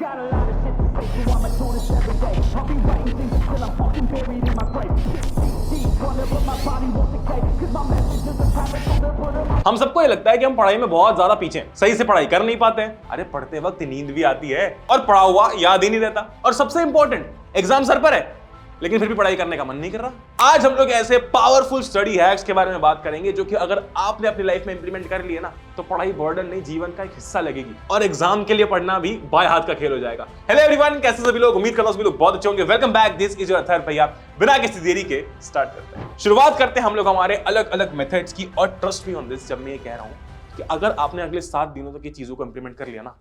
got a lot of shit to say, so I'ma do this every day. I'll be writing things until I'm fucking buried in my grave. Deep, whenever my body won't decay, 'cause my message is a power, so they'll put it on. हम सबको ये लगता है कि हम पढ़ाई में बहुत ज्यादा पीछे हैं, सही से पढ़ाई कर नहीं पाते हैं। अरे पढ़ते वक्त नींद भी आती है और पढ़ा हुआ याद ही नहीं रहता, और सबसे इंपॉर्टेंट एग्जाम सर पर है लेकिन फिर भी पढ़ाई करने का मन नहीं कर रहा। आज हम लोग ऐसे पावरफुल स्टडी हैक्स के बारे में बात करेंगे जो कि अगर आपने अपनी लाइफ में इंप्लीमेंट कर लिए ना तो पढ़ाई बर्डन नहीं, जीवन का एक हिस्सा लगेगी और एग्जाम के लिए पढ़ना भी बाय हाथ का खेल हो जाएगा। हेलो एवरीवन, कैसे सभी लोग? उम्मीद करता हूं सभी लोग बहुत अच्छे होंगे। Welcome back, this is your Athar bhaiya. बिना किसी देरी के स्टार्ट करते हैं। शुरुआत करते हैं हम लोग हमारे अलग अलग मेथड्स की, और ट्रस्ट मी ऑन दिस जब मैं ये कह रहा हूं कि अगर आपने अगले 7 दिनों तक ये चीजों को इंप्लीमेंट कर लिया ना,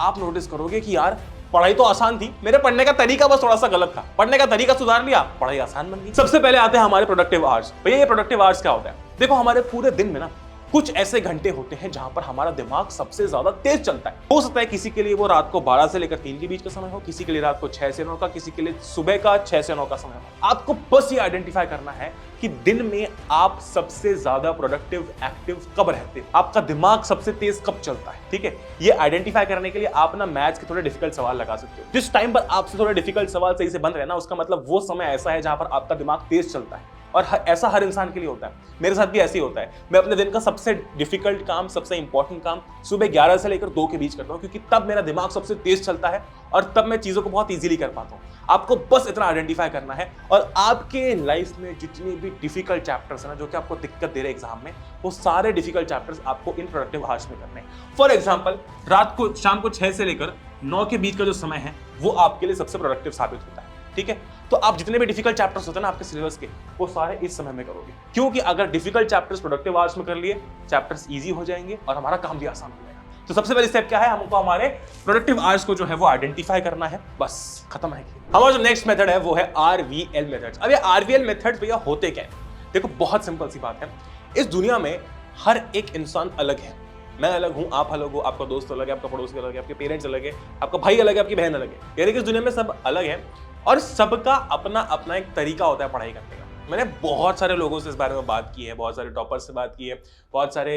आप नोटिस करोगे कि यार पढ़ाई तो आसान थी, मेरे पढ़ने का तरीका बस थोड़ा सा गलत था। पढ़ने का तरीका सुधार लिया, पढ़ाई आसान बन गई। सबसे पहले आते हैं हमारे प्रोडक्टिव आवर्स। भैया ये प्रोडक्टिव आवर्स क्या होता है? देखो, हमारे पूरे दिन में ना कुछ ऐसे घंटे होते हैं जहां पर हमारा दिमाग सबसे ज्यादा तेज चलता है। हो सकता है किसी के लिए वो रात को 12 से लेकर 3 के बीच का समय हो, किसी के लिए रात को 6 से 9 का, किसी के लिए सुबह का 6 से 9 का समय हो। आपको बस ये आइडेंटिफाई करना है कि दिन में आप सबसे ज्यादा प्रोडक्टिव, एक्टिव कब रहते हो, आपका दिमाग सबसे तेज कब चलता है। ठीक है, ये आइडेंटिफाई करने के लिए आप ना मैथ्स के थोड़े डिफिकल्ट सवाल लगा सकते हो। जिस टाइम पर आपसे थोड़े डिफिकल्ट सवाल सही से बन रहे हैं ना, उसका मतलब वो समय ऐसा है जहां पर आपका दिमाग तेज चलता है, और ऐसा हर इंसान के लिए होता है। मेरे साथ भी ऐसे ही होता है। मैं अपने दिन का सबसे डिफिकल्ट काम, सबसे इंपॉर्टेंट काम सुबह 11 से लेकर 2 के बीच करता हूं, क्योंकि तब मेरा दिमाग सबसे तेज चलता है और तब मैं चीजों को बहुत इजीली कर पाता हूं। आपको बस इतना आइडेंटिफाई करना है, और आपके लाइफ में जितनी भी डिफिकल्ट चैप्टर्स है ना जो कि आपको दिक्कत दे रहे हैं एग्जाम में, वो सारे डिफिकल्ट चैप्टर्स आपको इन प्रोडक्टिव आवर्स में करने हैं। फॉर एग्जाम्पल, रात को शाम को 6 से लेकर 9 के बीच का जो समय है वो आपके लिए सबसे प्रोडक्टिव साबित होता है। ठीक है, तो आप जितने भी डिफिकल्ट चैप्टर्स होते हैं ना आपके सिलेबस के, वो सारे इस समय में करोगे, क्योंकि अगर डिफिकल्ट चैप्टर्स प्रोडक्टिव आवर्स में कर लिए, चैप्टर्स इजी हो जाएंगे और हमारा काम भी आसान हो जाएगा। तो सबसे पहले स्टेप क्या है? हमको हमारे प्रोडक्टिव आवर्स को जो है वो आइडेंटिफाई करना है, बस खत्म है। हमारा जो नेक्स्ट मेथड है वो है RVL मेथड्स। अब ये RVL मेथड्स भैया होते क्या है? देखो, बहुत सिंपल सी बात है। इस दुनिया में हर एक इंसान अलग है। मैं अलग हूं, आप अलग हो, आपका दोस्त अलग है, आपका पड़ोसी अलग है, आपके पेरेंट्स अलग है, आपका भाई अलग है, आपकी बहन अलग है। यानी कि इस दुनिया में सब अलग है और सबका अपना अपना एक तरीका होता है पढ़ाई करने का। मैंने बहुत सारे लोगों से इस बारे में बात की है, बहुत सारे टॉपर्स से बात की है, बहुत सारे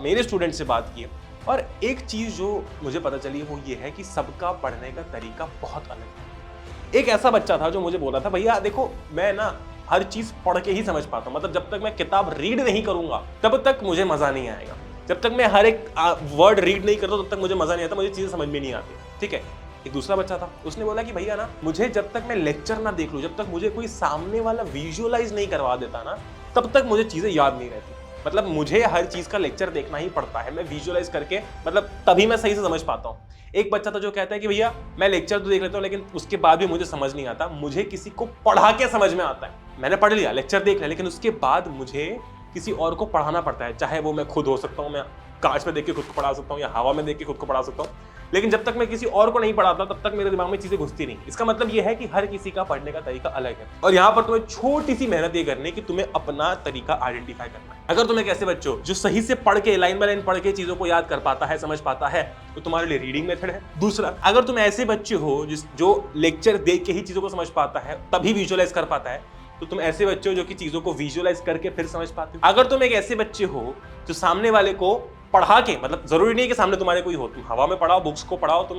मेरे स्टूडेंट से बात की है, और एक चीज़ जो मुझे पता चली वो ये है कि सबका पढ़ने का तरीका बहुत अलग है। एक ऐसा बच्चा था जो मुझे बोला था, भैया देखो मैं ना हर चीज़ पढ़ के ही समझ पाता हूँ, मतलब जब तक मैं किताब रीड नहीं करूँगा तब तक मुझे मज़ा नहीं आएगा। जब तक मैं हर एक वर्ड रीड नहीं करता तब तक मुझे मज़ा नहीं आता, मुझे चीज़ें समझ में नहीं आती। ठीक है, एक दूसरा बच्चा था, उसने बोला कि भैया ना मुझे जब तक मैं लेक्चर ना देख लूं, जब तक मुझे कोई सामने वाला विजुअलाइज नहीं करवा देता ना, तब तक मुझे चीजें याद नहीं रहती। मतलब मुझे हर चीज का लेक्चर देखना ही पड़ता है, मैं विजुअलाइज करके मतलब तभी मैं सही से समझ पाता हूँ। एक बच्चा था जो कहता है कि भैया मैं लेक्चर तो देख लेता हूँ लेकिन उसके बाद भी मुझे समझ नहीं आता, मुझे किसी को पढ़ा के समझ में आता है। मैंने पढ़ लिया, लेक्चर देख लिया, लेकिन उसके बाद मुझे किसी और को पढ़ाना पड़ता है, चाहे वो मैं खुद हो सकता हूँ, मैं कांच में देख के खुद को पढ़ा सकता हूँ या हवा में देख के खुद को पढ़ा सकता हूँ, लेकिन जब तक मैं किसी और को नहीं पढ़ाता तब तक मेरे दिमाग में चीजें घुसती नहीं। इसका मतलब यह है कि हर किसी का पढ़ने का तरीका अलग है, और यहाँ पर तुम्हें छोटी सी मेहनत ये करनी है कि तुम्हें अपना तरीका आइडेंटिफाई करना है। अगर तुम एक ऐसे बच्चे हो जो सही से पढ़ के लाइन बाय लाइन पढ़ के चीजों को याद कर पाता है, समझ पाता है, तो तुम्हारे लिए रीडिंग मेथड है। दूसरा, अगर तुम ऐसे बच्चे हो जो लेक्चर देख के ही चीजों को समझ पाता है, तभी विजुअलाइज कर पाता है, तो तुम ऐसे बच्चे हो जो कि चीजों को विजुअलाइज करके फिर समझ पाते हो। अगर तुम एक ऐसे बच्चे हो जो सामने वाले को पढ़ा के, मतलब जरूरी नहीं है कि सामने तुम्हारे कोई हो, तुम हवा में पढ़ाओ, बुक्स को पढ़ाओ, तुम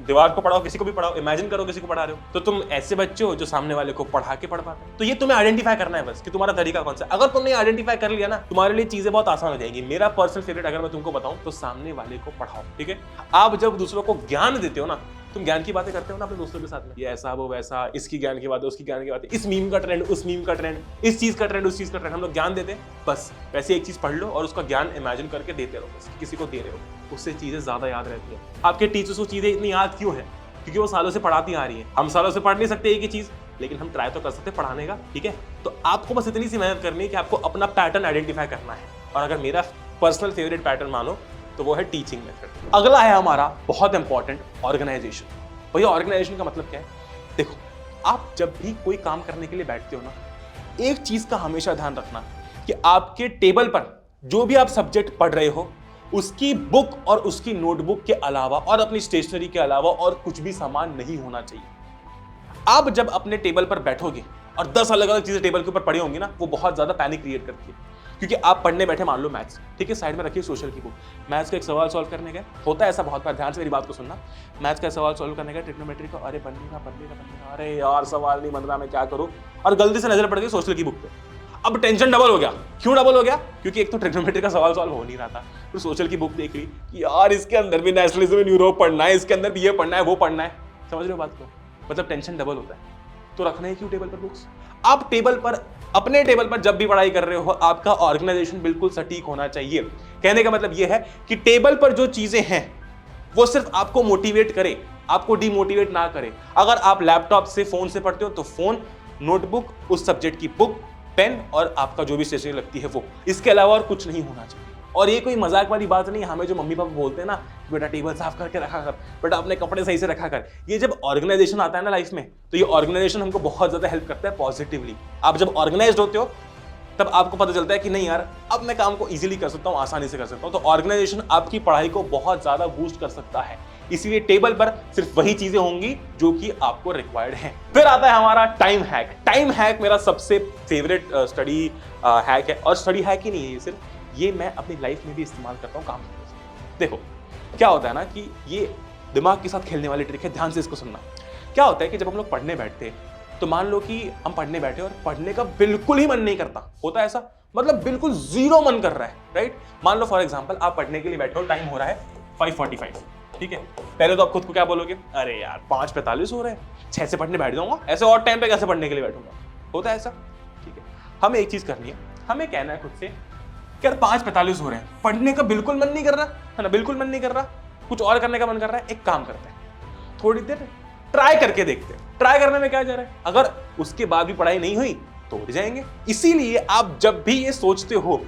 दीवार को पढ़ाओ, किसी को भी पढ़ाओ, इमेजिन करो किसी को पढ़ा रहे हो, तो तुम ऐसे बच्चे हो जो सामने वाले को पढ़ा के पढ़ पाते हो। तो ये तुम्हें आइडेंटिफाई करना है बस कि तुम्हारा तरीका कौन सा है। अगर तुमने आइडेंटिफाई कर लिया ना, तुम्हारे लिए चीजें बहुत आसान हो जाएंगी। मेरा पर्सनल फेवरेट अगर मैं तुमको बताऊं तो सामने वाले को पढ़ाओ। ठीक है, आप जब दूसरों को ज्ञान देते हो ना, तुम ज्ञान की बातें करते हो ना अपने दोस्तों के साथ में, ये ऐसा वो वैसा, इसकी ज्ञान की बात है, उसकी ज्ञान की बात है, इस मीम का ट्रेंड, उस मीम का ट्रेंड, इस चीज का ट्रेंड, उस चीज का ट्रेंड, हम लोग ज्ञान देते हैं। बस वैसे एक चीज पढ़ लो और उसका ज्ञान इमेजिन करके देते रहो, बस किसी को दे रहे हो, उससे चीजें ज्यादा याद रहती है। आपके टीचर्स को चीजें इतनी याद क्यों है? क्योंकि वो सालों से पढ़ाती आ रही है। हम सालों से पढ़ नहीं सकते एक ही चीज, लेकिन हम ट्राई तो कर सकते पढ़ाने का। ठीक है, तो आपको बस इतनी सी मेहनत करनी है कि आपको अपना पैटर्न आइडेंटिफाई करना है। और अगर मेरा पर्सनल फेवरेट पैटर्न मानो तो वो है टीचिंग मेथड। अगला है हमारा बहुत इंपॉर्टेंट, ऑर्गेनाइजेशन। भैया ऑर्गेनाइजेशन का मतलब क्या है? देखो, आप जब भी कोई काम करने के लिए बैठते हो ना, एक चीज का हमेशा ध्यान रखना कि आपके टेबल पर जो भी आप सब्जेक्ट पढ़ रहे हो, उसकी बुक और उसकी नोटबुक के अलावा और अपनी स्टेशनरी के अलावा और कुछ भी सामान नहीं होना चाहिए। आप जब अपने टेबल पर बैठोगे और 10 अलग अलग चीजें टेबल के ऊपर पड़ी होंगी ना, वो बहुत ज्यादा पैनिक क्रिएट करती है। क्योंकि आप पढ़ने बैठे, मान लो मैथ्स, ठीक है, साइड में रखिए सोशल की बुक, मैथ्स का एक सवाल सॉल्व करने गए, होता है ऐसा बहुत बार, ध्यान से मेरी बात को सुनना, मैथ्स का सवाल सॉल्व करने गए, ट्रिग्नोमेट्री का, अरे बनेगा, अरे यार सवाल नहीं बन रहा, मैं क्या करूं, और गलती से नजर पड़ गई सोशल की बुक पे। अब टेंशन डबल हो गया। क्यों डबल हो गया? क्योंकि एक तो ट्रिग्नोमेट्री का सवाल सॉल्व हो नहीं रहा था, फिर सोशल की बुक देख ली कि यार इसके अंदर भी नेशनलिज्म इन यूरोप पढ़ना है, इसके अंदर भी ये पढ़ना है, वो पढ़ना है, समझ रहे हो बात को? मतलब टेंशन डबल होता है। तो रखना है क्यों टेबल पर बुक्स? आप टेबल पर, अपने टेबल पर जब भी पढ़ाई कर रहे हो, आपका ऑर्गेनाइजेशन बिल्कुल सटीक होना चाहिए। कहने का मतलब यह है कि टेबल पर जो चीजें हैं वो सिर्फ आपको मोटिवेट करे, आपको डिमोटिवेट ना करे। अगर आप लैपटॉप से, फोन से पढ़ते हो तो फोन, नोटबुक, उस सब्जेक्ट की बुक, पेन और आपका जो भी स्टेशनरी लगती है वो, इसके अलावा और कुछ नहीं होना चाहिए। और ये कोई मजाक वाली बात नहीं, हमें जो मम्मी पापा बोलते हैं ना, बेटा टेबल साफ करके रखा कर, बेटा अपने कपड़े सही से रखा कर, ये जब ऑर्गेनाइजेशन आता है ना लाइफ में, तो ये ऑर्गेनाइजेशन हमको बहुत ज्यादा हेल्प करता है पॉजिटिवली। आप जब ऑर्गेनाइज्ड होते हो तब आपको पता चलता है कि नहीं यार, अब मैं काम को इजीली कर सकता हूँ, आसानी से कर सकता हूँ। तो ऑर्गेनाइजेशन आपकी पढ़ाई को बहुत ज्यादा बूस्ट कर सकता है। इसीलिए टेबल पर सिर्फ वही चीजें होंगी जो कि आपको रिक्वायर्ड हैं। फिर आता है हमारा टाइम हैक। टाइम हैक मेरा सबसे फेवरेट स्टडी हैक है, और स्टडी हैक ही नहीं है ये सिर्फ, ये मैं अपनी लाइफ में भी इस्तेमाल करता हूँ काम करने से। देखो क्या होता है ना कि ये दिमाग के साथ खेलने वाली ट्रिक है, ध्यान से इसको सुनना। क्या होता है कि जब हम लोग पढ़ने बैठते हैं तो मान लो कि हम पढ़ने बैठे और पढ़ने का बिल्कुल ही मन नहीं करता, होता है ऐसा, मतलब बिल्कुल जीरो मन कर रहा है, राइट? मान लो फॉर एग्जांपल आप पढ़ने के लिए बैठे हो, टाइम हो रहा है 5:45, ठीक है। पहले तो आप खुद को क्या बोलोगे, अरे यार 5:45 हो रहे हैं, 6 से पढ़ने बैठ जाऊंगा, ऐसे और टाइम पे कैसे पढ़ने के लिए बैठूंगा, होता है ऐसा, ठीक है। हमें एक चीज करनी है, हमें कहना है खुद से कि यार 5:45 हो रहे हैं, पढ़ने का बिल्कुल मन नहीं कर रहा है ना, बिल्कुल मन नहीं कर रहा, कुछ और करने का मन कर रहा है। एक काम करते हैं, थोड़ी देर ट्राई करके देखते हैं। ट्राई करने में क्या जा रहा है? अगर उसके बाद भी पढ़ाई नहीं हुई तो उठ जाएंगे। इसीलिए आप जब भी ये सोचते हो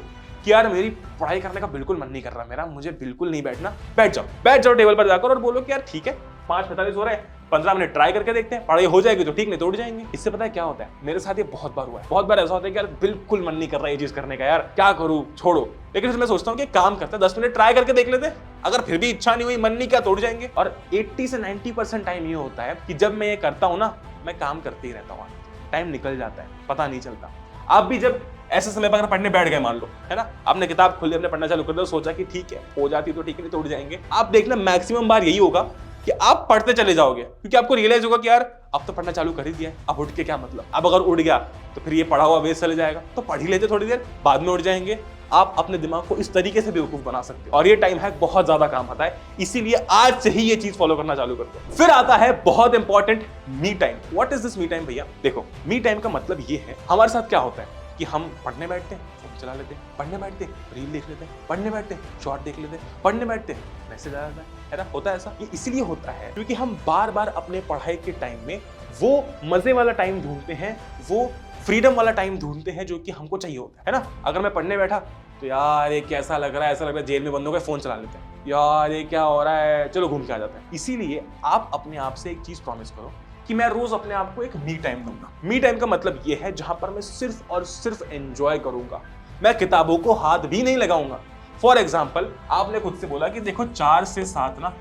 कि यार मेरी पढ़ाई करने का बिल्कुल मन नहीं कर रहा, मेरा, मुझे बिल्कुल नहीं बैठना, बैठ जाओ टेबल पर जाकर और बोलो कि यार ठीक है 5:45 हो रहे हैं, 15 मिनट ट्राई करके देखते हैं, पढ़ाई हो जाएगी तो ठीक, नहीं तो उठ जाएंगे। इससे पता है क्या होता है, मेरे साथ ये बहुत बार हुआ है, बहुत बार ऐसा होता है कि यार बिल्कुल मन नहीं कर रहा है ये चीज करने का, यार क्या करूं, छोड़ो। लेकिन फिर मैं सोचता हूँ कि काम करते हैं, 10 मिनट ट्राई करके देख लेते हैं, अगर फिर भी इच्छा नहीं हुई, मन नहीं किया तो उठ जाएंगे। और 80 से 90% टाइम ये होता है कि जब मैं ये करता हूँ ना, मैं काम करते ही रहता हूँ, टाइम निकल जाता है, पता नहीं चलता। आप भी जब ऐसे समय पर अगर पढ़ने बैठ गए, मान लो, है ना, आपने किताब खोली, आपने पढ़ना चालू कर दिया, सोचा कि ठीक है हो जाती तो ठीक है, नहीं तो उठ जाएंगे। आप देखना मैक्सिमम बार यही होगा कि आप पढ़ते चले जाओगे, क्योंकि आपको रियलाइज होगा कि यार अब तो पढ़ना चालू कर ही दिया है, अब उठ के क्या मतलब, अब अगर उठ गया तो फिर ये पढ़ा हुआ वेस्ट चले जाएगा, तो पढ़ ही लेते थोड़ी देर, बाद में उठ जाएंगे। आप अपने दिमाग को इस तरीके से बेवकूफ बना सकते हो, और ये टाइम हैक बहुत ज्यादा काम आता है, इसीलिए आज से ही ये चीज फॉलो करना चालू करते हो। फिर आता है बहुत important, me time. What is this me time भैया? देखो, मी टाइम का मतलब ये है, हमारे साथ क्या होता है कि हम पढ़ने बैठते हैं, फोन चला लेते हैं, पढ़ने बैठते हैं, रील देख लेते हैं, पढ़ने बैठते हैं, शॉर्ट देख लेते हैं, पढ़ने बैठते हैं, मैसेज आ जाता है ना, होता है ऐसा। ये इसलिए होता है क्योंकि हम बार बार अपने पढ़ाई के टाइम में वो मजे वाला टाइम ढूंढते हैं, वो फ्रीडम वाला टाइम ढूंढते हैं जो कि हमको चाहिए होता है ना। अगर मैं पढ़ने बैठा तो यार ये कैसा लग रहा है, ऐसा लग रहा है जेल में बंद हो गए, फोन चला लेते हैं, यार ये क्या हो रहा है, चलो घूम के आ जाते हैं। इसीलिए आप अपने आप से एक चीज प्रॉमिस करो कि मैं रोज अपने आप को एक मी टाइम दूंगा। मी टाइम का मतलब ये है जहां पर मैं सिर्फ और सिर्फ एंजॉय करूंगा, मैं किताबों को हाथ भी नहीं लगाऊंगा। फॉर एग्जाम्पल, आपने खुद से बोला कि देखो 4 से 7 ना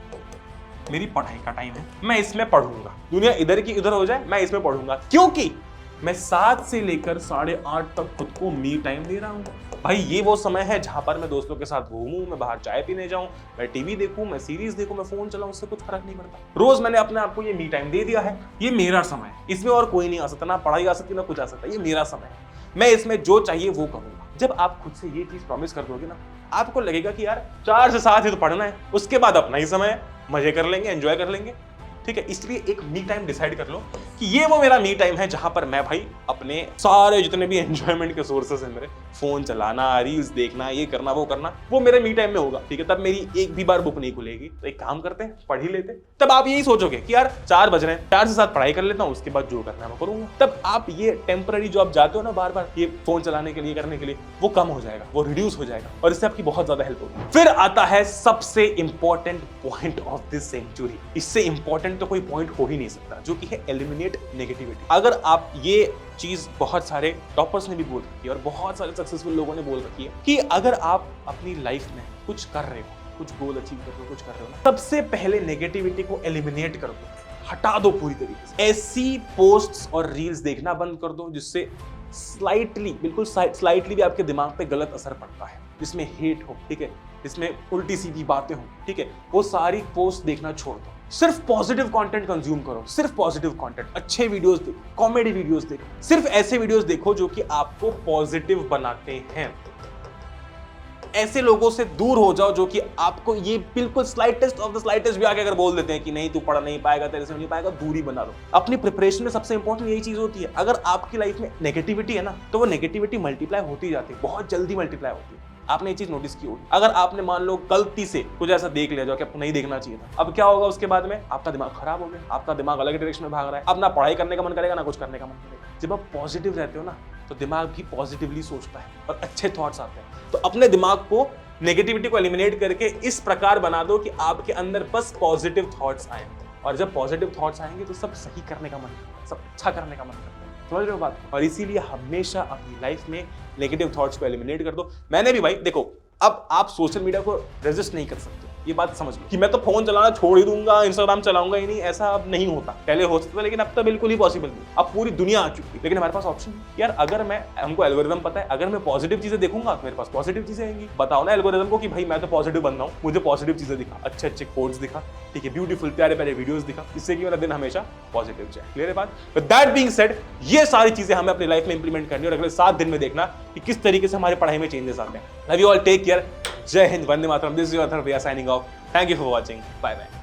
मेरी पढ़ाई का टाइम है, मैं इसमें पढ़ूंगा, दुनिया इधर की इधर हो जाए मैं इसमें पढ़ूंगा, क्योंकि मैं 7 से लेकर 8:30 तक खुद को मी टाइम दे रहा हूँ। भाई ये वो समय है जहां पर मैं दोस्तों के साथ घूमूं, मैं बाहर चाय पीने जाऊं, मैं टीवी देखूं, मैं सीरीज देखूं, मैं फोन चलाऊं, उससे कुछ फर्क नहीं पड़ता। रोज मैंने अपने आप को ये मी टाइम दे दिया है, ये मेरा समय है, इसमें और कोई नहीं आ सकता, ना पढ़ाई आ सकती ना कुछ आ सकता, ये मेरा समय है, मैं इसमें जो चाहिए वो करूंगा। जब आप खुद से ये चीज प्रॉमिस कर दोगे ना, आपको लगेगा कि यार 4 से 7 ही तो पढ़ना है, उसके बाद अपना ही समय है, मजे कर लेंगे, एंजॉय कर लेंगे, ठीक है। इसलिए एक मी टाइम डिसाइड कर लो कि ये वो मेरा मी टाइम है जहां पर मैं भाई अपने सारे जितने भी एंजॉयमेंट के सोर्सेस हैं, मेरे फोन चलाना, रील्स देखना, ये करना वो करना, वो मेरे मी टाइम में होगा, ठीक है। तब मेरी एक भी बार बुक नहीं खुलेगी, तो एक काम करते हैं, पढ़ ही लेते। तब आप यही सोचोगे कि यार 4 बज रहे हैं, 4 से 7 पढ़ाई कर लेता हूँ, उसके बाद जो करना है मैं करूंगा। तब आप ये टेम्पररी जो आप जाते हो ना बार बार ये फोन चलाने के लिए, करने के लिए, वो कम हो जाएगा, वो रिड्यूस हो जाएगा, और इससे आपकी बहुत ज्यादा हेल्प होगी। फिर आता है सबसे important point of this century, इससे इंपॉर्टेंट तो कोई पॉइंट हो ही नहीं सकता, जो कि है एलिमिनेट नेगेटिविटी। अगर आप ये चीज बहुत सारे टॉपर्स ने भी बोल रखी है और बहुत सारे सक्सेसफुल लोगों ने बोल रखी है कि अगर आप अपनी लाइफ में कुछ कर रहे हो, कुछ गोल अचीव कर रहे हो, कुछ कर रहे हो ना, सबसे पहले नेगेटिविटी को एलिमिनेट कर दो, हटा दो पूरी तरीके से। ऐसी पोस्ट्स और रील्स देखना बंद कर दो जिससे स्लाइटली, बिल्कुल स्लाइटली भी आपके दिमाग पे गलत असर पड़ता है, जिसमें हेट हो, ठीक है, जिसमें उल्टी सीधी बातें हो, ठीक है, वो सारी पोस्ट देखना छोड़ दो। सिर्फ पॉजिटिव कंटेंट कंज्यूम करो, सिर्फ पॉजिटिव कंटेंट, अच्छे वीडियोस देखो, कॉमेडी वीडियोस देखो, सिर्फ ऐसे वीडियोस देखो जो कि आपको पॉजिटिव बनाते हैं। ऐसे लोगों से दूर हो जाओ जो कि आपको ये बिल्कुल स्लाइटेस्ट ऑफ द स्लाइटेस्ट भी आके अगर बोल देते हैं कि नहीं तू पढ़ नहीं पाएगा, तेरे से नहीं पाएगा, दूरी बना लो। अपनी प्रिपरेशन में सबसे इंपॉर्टेंट यही चीज होती है। अगर आपकी लाइफ में नेगेटिविटी है ना, तो वो नेगेटिविटी मल्टीप्लाई होती जाती है, बहुत जल्दी मल्टीप्लाई होती है। आपने ये चीज नोटिस की होगी। अगर आपने मान लो गलती से कुछ ऐसा देख लिया जो कि आपको नहीं देखना चाहिए था, अब क्या होगा उसके बाद में? आपका दिमाग खराब हो गया, आपका दिमाग अलग डायरेक्शन में भाग रहा है, अब ना पढ़ाई करने का मन करेगा ना कुछ करने का मन करेगा। जब आप पॉजिटिव रहते हो ना, तो दिमाग भी पॉजिटिवली सोचता है और अच्छे थॉट्स आते हैं। तो अपने दिमाग को, नेगेटिविटी को एलिमिनेट करके इस प्रकार बना दो कि आपके अंदर बस पॉजिटिव थॉट्स आए, और जब पॉजिटिव थॉट्स आएंगे तो सब सही करने का मन करता है, सब अच्छा करने का मन करता है। समझ रहे हो बात? और इसीलिए हमेशा अपनी लाइफ में नेगेटिव थॉट्स को एलिमिनेट कर दो। मैंने भी भाई देखो, अब आप सोशल मीडिया को रेजिस्ट नहीं कर सकते, ये बात समझ लो कि मैं तो फोन चलाना छोड़ ही दूंगा, इंस्टाग्राम चलाऊंगा ही नहीं, ऐसा अब नहीं होता। पहले हो सकता था लेकिन अब तो बिल्कुल ही पॉसिबल नहीं। अब पूरी दुनिया आ चुकी है, लेकिन हमारे पास ऑप्शन है यार। अगर हमको एल्गोरिथम पता है, अगर मैं पॉजिटिव चीजें देखूंगा तो मेरे पास पॉजिटिव चीजें आएंगी। बताओ ना एल्गोरिथम को कि भाई मैं तो पॉजिटिव बन रहा हूँ, मुझे पॉजिटिव चीजें दिखा, अच्छे अच्छे कोट्स दिखा, ठीक है, ब्यूटीफुल प्यारे प्यारे वीडियोस दिखा, इससे कि मेरा दिन हमेशा पॉजिटिव जाए। क्लियर है बात? विद दैट बीइंग सेड, ये सारी चीजें हमें अपनी लाइफ में इंप्लीमेंट करनी है और अगले 7 दिन में देखना कि किस तरीके से हमारे पढ़ाई में चेंजेस आते हैं। Love you all, take care, जय हिंद, वंदे मातरम। This is your Atharva, we are signing off. Thank you for watching, bye bye.